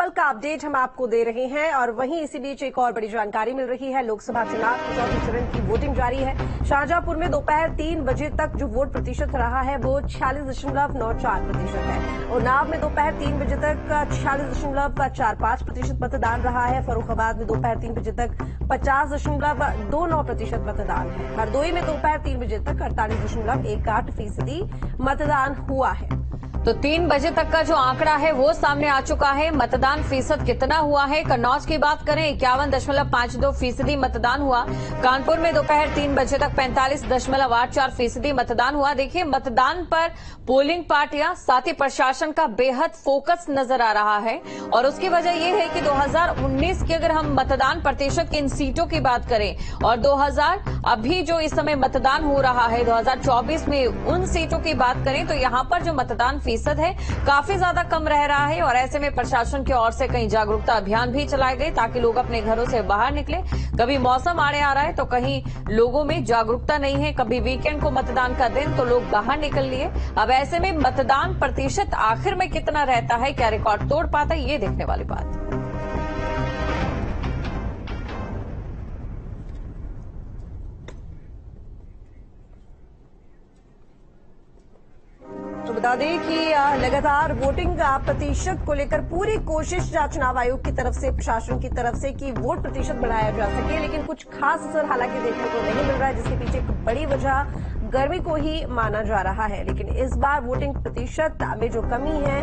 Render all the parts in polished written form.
पल का अपडेट हम आपको दे रहे हैं और वहीं इसी बीच एक और बड़ी जानकारी मिल रही है। लोकसभा चुनाव के चौथे चरण की वोटिंग जारी है। शाहजहांपुर में दोपहर 3 बजे तक जो वोट प्रतिशत रहा है वो 46.94% है। उन्नाव में दोपहर 3 बजे तक 46.45% मतदान रहा है। फर्रुखाबाद में दोपहर 3 बजे तक 50.29% मतदान है। हरदोई में दोपहर 3 बजे तक 48.18% मतदान हुआ है। तो 3 बजे तक का जो आंकड़ा है वो सामने आ चुका है। मतदान फीसद कितना हुआ है? कन्नौज की बात करें 51.52% मतदान हुआ। कानपुर में दोपहर 3 बजे तक 45.84% मतदान हुआ। देखिए, मतदान पर पोलिंग पार्टियां साथ ही प्रशासन का बेहद फोकस नजर आ रहा है और उसकी वजह यह है कि 2019 की अगर हम मतदान प्रतिशत की इन सीटों की बात करें और 2000 अभी जो इस समय मतदान हो रहा है 2024 में उन सीटों की बात करें तो यहां पर जो मतदान फीसद है काफी ज्यादा कम रह रहा है और ऐसे में प्रशासन की ओर से कई जागरूकता अभियान भी चलाए गए ताकि लोग अपने घरों से बाहर निकले। कभी मौसम आड़े आ रहा है तो कहीं लोगों में जागरूकता नहीं है, कभी वीकेंड को मतदान का दिन तो लोग बाहर निकल लिए। अब ऐसे में मतदान प्रतिशत आखिर में कितना रहता है, क्या रिकॉर्ड तोड़ पाता है, ये देखने वाली बात। तो बता दें कि लगातार वोटिंग प्रतिशत को लेकर पूरी कोशिश चुनाव आयोग की तरफ से, प्रशासन की तरफ से कि वोट प्रतिशत बढ़ाया जा सके, लेकिन कुछ खास असर हालांकि देखने को नहीं मिल रहा है, जिसके पीछे एक बड़ी वजह गर्मी को ही माना जा रहा है। लेकिन इस बार वोटिंग प्रतिशत में जो कमी है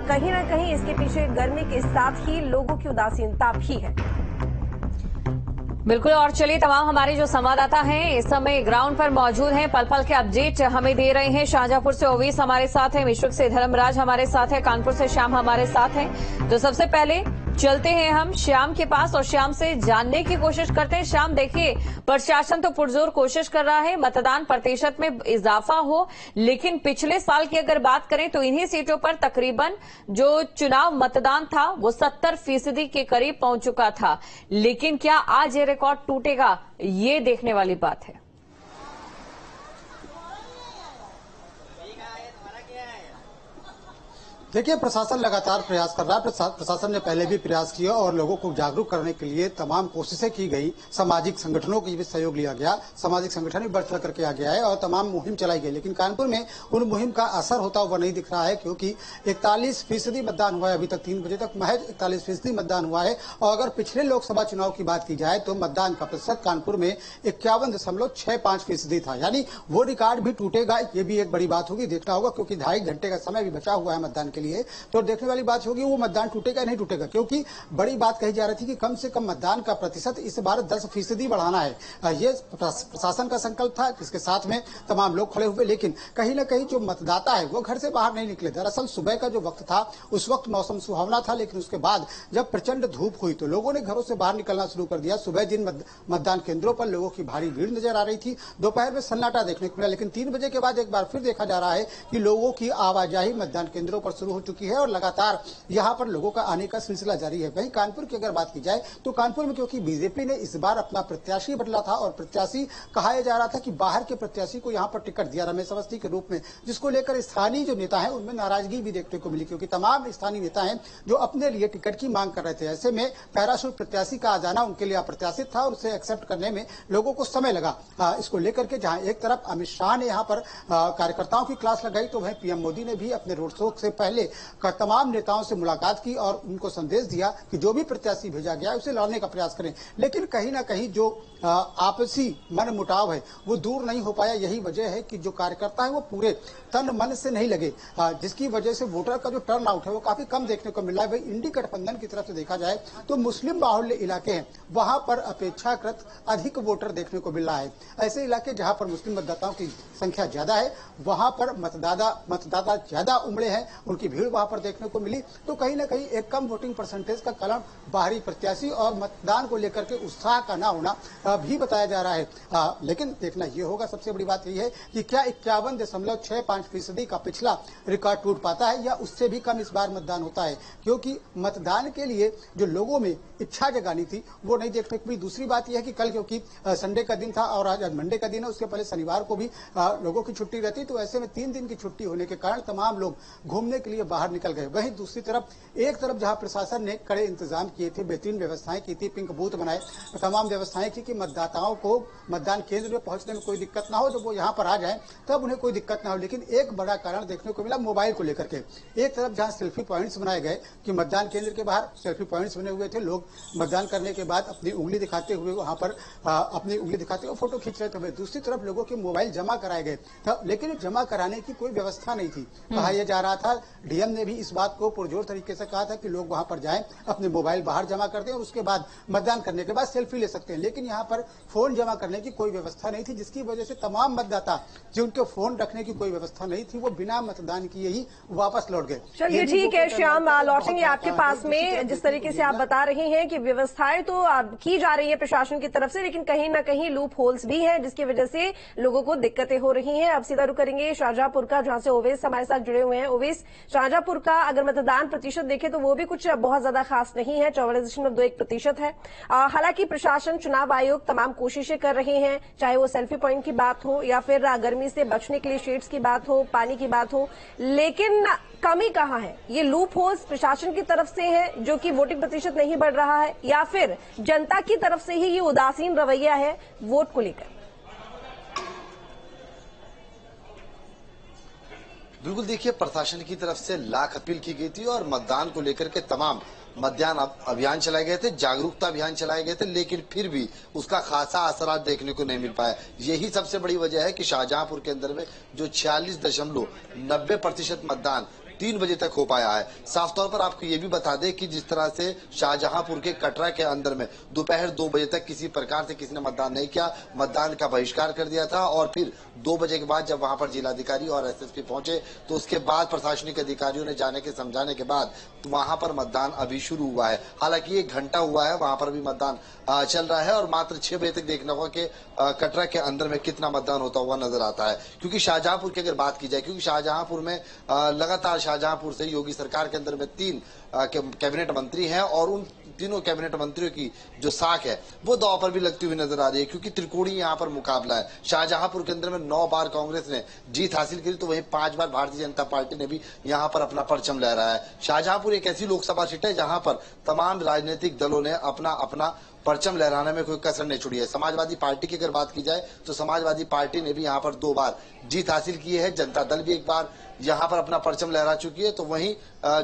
कहीं न कहीं इसके पीछे गर्मी के साथ ही लोगों की उदासीनता भी है। बिल्कुल, और चलिए तमाम हमारे जो संवाददाता हैं इस समय ग्राउंड पर मौजूद हैं, पल पल के अपडेट हमें दे रहे हैं। शाहजहांपुर से ओवीस हमारे साथ हैं, मिश्रिक से धर्मराज हमारे साथ है, कानपुर से श्याम हमारे साथ हैं। तो सबसे पहले चलते हैं हम श्याम के पास और श्याम से जानने की कोशिश करते हैं। श्याम, देखिए, प्रशासन तो पुरजोर कोशिश कर रहा है मतदान प्रतिशत में इजाफा हो, लेकिन पिछले साल की अगर बात करें तो इन्हीं सीटों पर तकरीबन जो चुनाव मतदान था वो 70% के करीब पहुंच चुका था। लेकिन क्या आज ये रिकॉर्ड टूटेगा, ये देखने वाली बात है। देखिए, प्रशासन लगातार प्रयास कर रहा है। प्रशासन ने पहले भी प्रयास किया और लोगों को जागरूक करने के लिए तमाम कोशिशें की गई। सामाजिक संगठनों की भी सहयोग लिया गया, सामाजिक संगठन भी बढ़ चढ़ करके आ गया है और तमाम मुहिम चलाई गई। लेकिन कानपुर में उन मुहिम का असर होता हुआ नहीं दिख रहा है, क्योंकि 41% मतदान हुआ है अभी तक। 3 बजे तक महज 41% मतदान हुआ है। और अगर पिछले लोकसभा चुनाव की बात की जाए तो मतदान का प्रतिशत कानपुर में 51.65% था। यानी वो रिकॉर्ड भी टूटेगा, ये भी एक बड़ी बात होगी, देखना होगा, क्योंकि 2.5 घंटे का समय भी बचा हुआ है मतदान के लिए। तो देखने वाली बात होगी वो मतदान टूटेगा नहीं टूटेगा, क्योंकि बड़ी बात कही जा रही थी कि कम से कम मतदान का प्रतिशत इस बार 10% बढ़ाना है। ये प्रशासन का संकल्प था, जिसके साथ में तमाम लोग खड़े हुए। लेकिन कहीं न कहीं जो मतदाता है वो घर से बाहर नहीं निकले। दरअसल सुबह का जो वक्त था उस वक्त मौसम सुहावना था, लेकिन उसके बाद जब प्रचंड धूप हुई तो लोगों ने घरों से बाहर निकलना शुरू कर दिया। सुबह जिन मतदान केंद्रों पर लोगों की भारी भीड़ नजर आ रही थी, दोपहर में सन्नाटा देखने को मिला। लेकिन 3 बजे के बाद एक बार फिर देखा जा रहा है कि लोगों की आवाजाही मतदान केंद्रों पर शुरू हो चुकी है और लगातार यहां पर लोगों का आने का सिलसिला जारी है। वहीं कानपुर की अगर बात की जाए तो कानपुर में क्योंकि बीजेपी ने इस बार अपना प्रत्याशी बदला था और प्रत्याशी कहा जा रहा था कि बाहर के प्रत्याशी को यहां पर टिकट दिया रमेश अवस्थी के रूप में, जिसको लेकर स्थानीय जो नेता है उनमें नाराजगी भी देखने को मिली, क्योंकि तमाम स्थानीय नेता हैं जो अपने लिए टिकट की मांग कर रहे थे। ऐसे में पैराशूट प्रत्याशी का आ जाना उनके लिए अप्रत्याशित था और उसे एक्सेप्ट करने में लोगों को समय लगा। इसको लेकर के जहां एक तरफ अमित शाह ने यहां पर कार्यकर्ताओं की क्लास लगाई, तो वहीं पीएम मोदी ने भी अपने रोड शो से पहले तमाम नेताओं से मुलाकात की और उनको संदेश दिया कि जो भी प्रत्याशी भेजा गया है उसे लड़ने का प्रयास करें। लेकिन कहीं ना कहीं जो आपसी मन मुटाव है वो दूर नहीं हो पाया। यही वजह है कि जो कार्यकर्ता है वो पूरे तन मन से नहीं लगे, जिसकी वजह से वोटर का जो टर्न आउट है वो काफी कम देखने को मिल रहा है। भाई, इंडी गठबंधन की तरफ से देखा जाए तो मुस्लिम बाहुल्य इलाके हैं, वहां पर अपेक्षाकृत अधिक वोटर देखने को मिल रहा है। ऐसे इलाके जहां पर मुस्लिम मतदाताओं की संख्या ज्यादा है वहां पर मतदाता ज्यादा उमड़े हैं, उनकी भीड़ वहां पर देखने को मिली। तो कहीं ना कहीं एक कम वोटिंग परसेंटेज का कारण बाहरी प्रत्याशी और मतदान को लेकर के उत्साह का ना होना भी बताया जा रहा है। लेकिन देखना यह होगा, सबसे बड़ी बात यह है कि क्या 51.65% का पिछला रिकॉर्ड टूट पाता है या उससे भी कम इस बार मतदान होता है, क्योंकि मतदान के लिए जो लोगों में इच्छा जगानी थी वो नहीं देखने को मिली। दूसरी बात यह है कि कल क्योंकि संडे का दिन था और आज मंडे का दिन है, उसके पहले शनिवार को भी लोगों की छुट्टी रहती, तो ऐसे में 3 दिन की छुट्टी होने के कारण तमाम लोग घूमने के लिए ये बाहर निकल गए। वहीं दूसरी तरफ एक तरफ जहां प्रशासन ने कड़े इंतजाम किए थे, बेहतरीन व्यवस्थाएं की थी, पिंक बूथ बनाए, तमाम व्यवस्थाएं की कि मतदाताओं को मतदान केंद्र में पहुंचने में कोई दिक्कत ना हो, जब वो यहाँ पर आ जाए तब उन्हें कोई दिक्कत ना हो। लेकिन एक बड़ा कारण देखने को मिला मोबाइल को लेकर के। एक तरफ जहां सेल्फी पॉइंट्स बनाए गए कि मतदान केंद्र के बाहर सेल्फी पॉइंट्स बने हुए थे, लोग मतदान करने के बाद अपनी उंगली दिखाते हुए वहां पर अपनी उंगली दिखाते हुए फोटो खींच रहे थे। दूसरी तरफ लोगों के मोबाइल जमा कराए गए था, लेकिन जमा कराने की कोई व्यवस्था नहीं थी। कहा यह जा रहा था, डीएम ने भी इस बात को पुरजोर तरीके से कहा था कि लोग वहां पर जाएं, अपने मोबाइल बाहर जमा कर दें और उसके बाद मतदान करने के बाद सेल्फी ले सकते हैं। लेकिन यहाँ पर फोन जमा करने की कोई व्यवस्था नहीं थी, जिसकी वजह से तमाम मतदाता जिनके फोन रखने की कोई व्यवस्था नहीं थी वो बिना मतदान किए ही वापस लौट गए। चलिए ठीक है श्याम, लौटेंगे आपके पास में। जिस तरीके से आप बता रहे हैं कि व्यवस्थाएं तो की जा रही है प्रशासन की तरफ से, लेकिन कहीं ना कहीं लूप होल्स भी हैं जिसकी वजह से लोगों को दिक्कतें हो रही हैं। अब सीधा रुख करेंगे शाहजहांपुर का, जहां से ओवैस हमारे साथ जुड़े हुए हैं। ओवैस, शाहजहांपुर का अगर मतदान प्रतिशत देखें तो वो भी कुछ बहुत ज्यादा खास नहीं है, 44.21% है। हालांकि प्रशासन, चुनाव आयोग तमाम कोशिशें कर रहे हैं, चाहे वो सेल्फी पॉइंट की बात हो या फिर गर्मी से बचने के लिए शेड्स की बात हो, पानी की बात हो, लेकिन कमी कहां है? ये लूप होल्स प्रशासन की तरफ से है जो कि वोटिंग प्रतिशत नहीं बढ़ रहा है, या फिर जनता की तरफ से ही ये उदासीन रवैया है वोट को लेकर? बिल्कुल, देखिए, प्रशासन की तरफ से लाख अपील की गई थी और मतदान को लेकर के तमाम मतदान अभियान चलाए गए थे, जागरूकता अभियान चलाए गए थे, लेकिन फिर भी उसका खासा असर आज देखने को नहीं मिल पाया। यही सबसे बड़ी वजह है कि शाहजहांपुर के अंदर में जो 46.90% मतदान 3 बजे तक हो पाया है। साफ तौर पर आपको ये भी बता दें कि जिस तरह से शाहजहांपुर के कटरा के अंदर में दोपहर 2 बजे तक किसी प्रकार से किसी ने मतदान नहीं किया, मतदान का बहिष्कार कर दिया था और फिर 2 बजे के बाद जब वहां पर जिलाधिकारी और एसएसपी पहुंचे तो उसके बाद प्रशासनिक अधिकारियों ने जाने के समझाने के बाद तो वहां पर मतदान अभी शुरू हुआ है। हालांकि 1 घंटा हुआ है, वहां पर भी मतदान चल रहा है और मात्र 6 बजे तक देखना होगा कि कटरा के अंदर में कितना मतदान होता हुआ नजर आता है। क्योंकि शाहजहांपुर की अगर बात की जाए, क्योंकि शाहजहांपुर में लगातार शाहजहांपुर से योगी सरकार के अंदर में 3 कैबिनेट मंत्री हैं और उन तीनों कैबिनेट मंत्रियों की जो साख है वो दांव पर भी लगती हुई नजर आ रही है, क्योंकि त्रिकोणीय यहाँ पर मुकाबला है। शाहजहांपुर के अंदर में 9 बार कांग्रेस ने जीत हासिल की तो वहीं 5 बार भारतीय जनता पार्टी ने भी यहाँ पर अपना परचम लहराया है। शाहजहांपुर एक ऐसी लोकसभा सीट है जहां पर तमाम राजनीतिक दलों ने अपना अपना परचम लहराने में कोई कसर नहीं छोड़ी है। समाजवादी पार्टी की अगर बात की जाए तो समाजवादी पार्टी ने भी यहाँ पर 2 बार जीत हासिल की है, जनता दल भी 1 बार यहाँ पर अपना परचम लहरा चुकी है, तो वहीं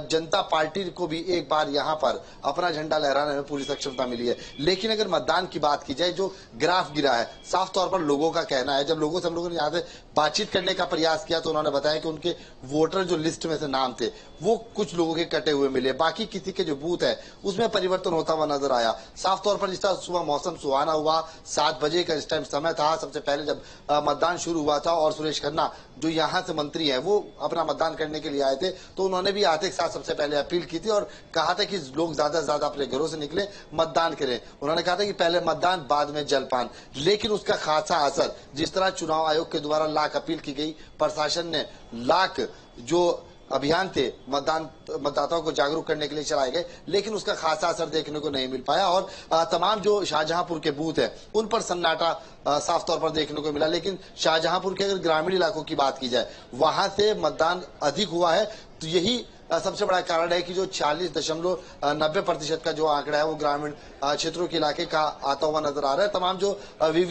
जनता पार्टी को भी 1 बार यहाँ पर अपना झंडा लहराने में पूरी सक्षमता मिली है। लेकिन अगर मतदान की बात की जाए, जो ग्राफ गिरा है, साफ तौर पर लोगों का कहना है, जब लोगों से हम लोगों ने यहाँ से बातचीत करने का प्रयास किया तो उन्होंने बताया कि उनके वोटर जो लिस्ट में से नाम थे वो कुछ लोगों के कटे हुए मिले, बाकी किसी के जो बूथ है उसमें परिवर्तन होता हुआ नजर आया। साफ तौर पर जिस तरह सुबह मौसम सुहाना हुआ, 7 बजे का इस टाइम समय था, सबसे पहले जब मतदान शुरू हुआ था और सुरेश खन्ना जो यहाँ से मंत्री है वो अपना मतदान करने के लिए आए थे, तो उन्होंने भी आते के साथ सबसे पहले अपील की थी और कहा था कि लोग ज्यादा से ज्यादा अपने घरों से निकले, मतदान करें। उन्होंने कहा था कि पहले मतदान बाद में जलपान, लेकिन उसका खासा असर, जिस तरह चुनाव आयोग के द्वारा लाख अपील की गई, प्रशासन ने लाख जो अभियान थे मतदाताओं को जागरूक करने के लिए चलाए गए, लेकिन उसका खासा असर देखने को नहीं मिल पाया और तमाम जो शाहजहांपुर के बूथ है उन पर सन्नाटा साफ तौर पर देखने को मिला। लेकिन शाहजहांपुर के अगर ग्रामीण इलाकों की बात की जाए, वहां से मतदान अधिक हुआ है, तो यही सबसे बड़ा कारण है कि जो 40.90% का जो आंकड़ा है वो ग्रामीण क्षेत्रों के इलाके का आता हुआ नजर आ रहा है। तमाम जो वीवीआई